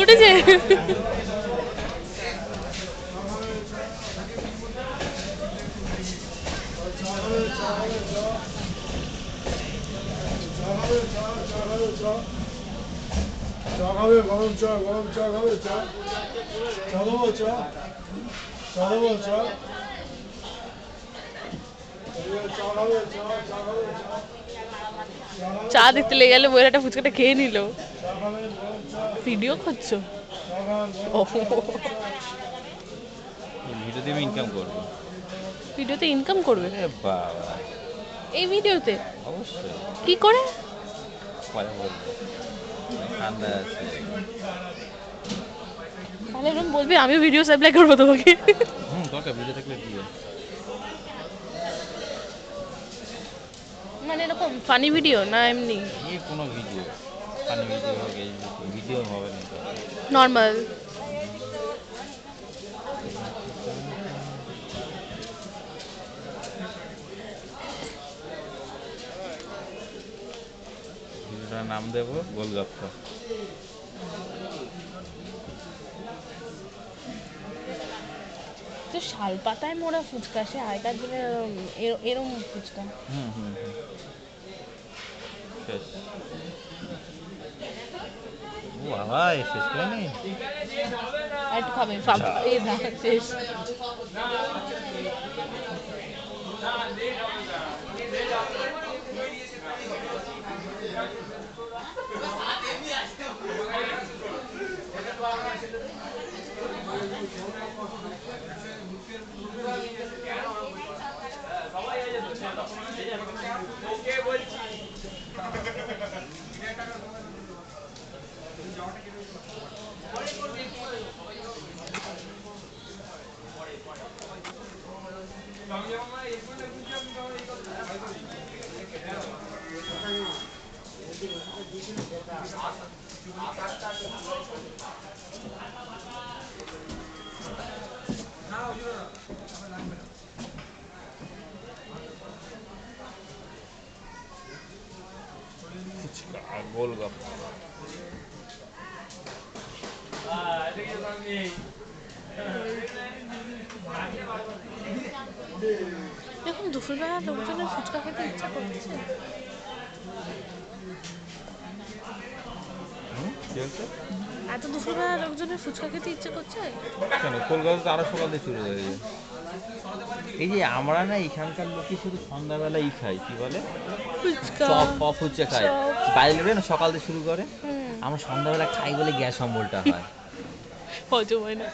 উঠেছে। চা দেখতে লেগে গেলে বইয়ের একটা ফুচকাটা খেয়ে নিল। ভিডিও করছো? ভিডিওতে ইনকাম করবো। ভিডিওতে ইনকাম করবে? বাবা, এই ভিডিওতে অবশ্যই। কি করে? পরে বলবো, ঠান্ডা আছে। তাহলে এরকম বলবি, আমিও ভিডিও সাপ্লাই করবো তোমাকে। দরকার ভিডিও থাকলে দিয়ে। মানে এরকম ফানি ভিডিও না এমনি এই কোনো ভিডিও, ফানি ভিডিও হোক, এই ভিডিও হবে না তো। নর্মাল? ভিডিওটার নাম দেবো গোলগাপ্পা। তো শাল পাতায় মোড়া ফুচকা, সে আগেকার দিনে এরম ফুচকা। হুম হুম হুম, শেষ। ও বাবা, শেষ করেনি। আর একটু খাবে এই না শেষ। ফুচকা গোলগাপ্পা। দেখুন দুপুরবেলা লোকজনের ফুচকা খেতে ইচ্ছা করছে। কি হচ্ছে? এত দুপুরবেলা লোকজনের ফুচকা খেতে ইচ্ছে করছে। কেন, কলকাতা তো আরো সকাল দিয়ে শুরু হয়ে যায়। এই যে আমরা না এখানকার লোকে শুধু সন্ধ্যাবেলায় খাই, কি বলে, ফুচকা চপ পপ ফুচকা খাই। চপ। বাইরে না সকাল দিয়ে শুরু করে, হুম, আমরা সন্ধ্যাবেলা খাই বলে গ্যাস অম্বলটা হয়। হজম হয় না।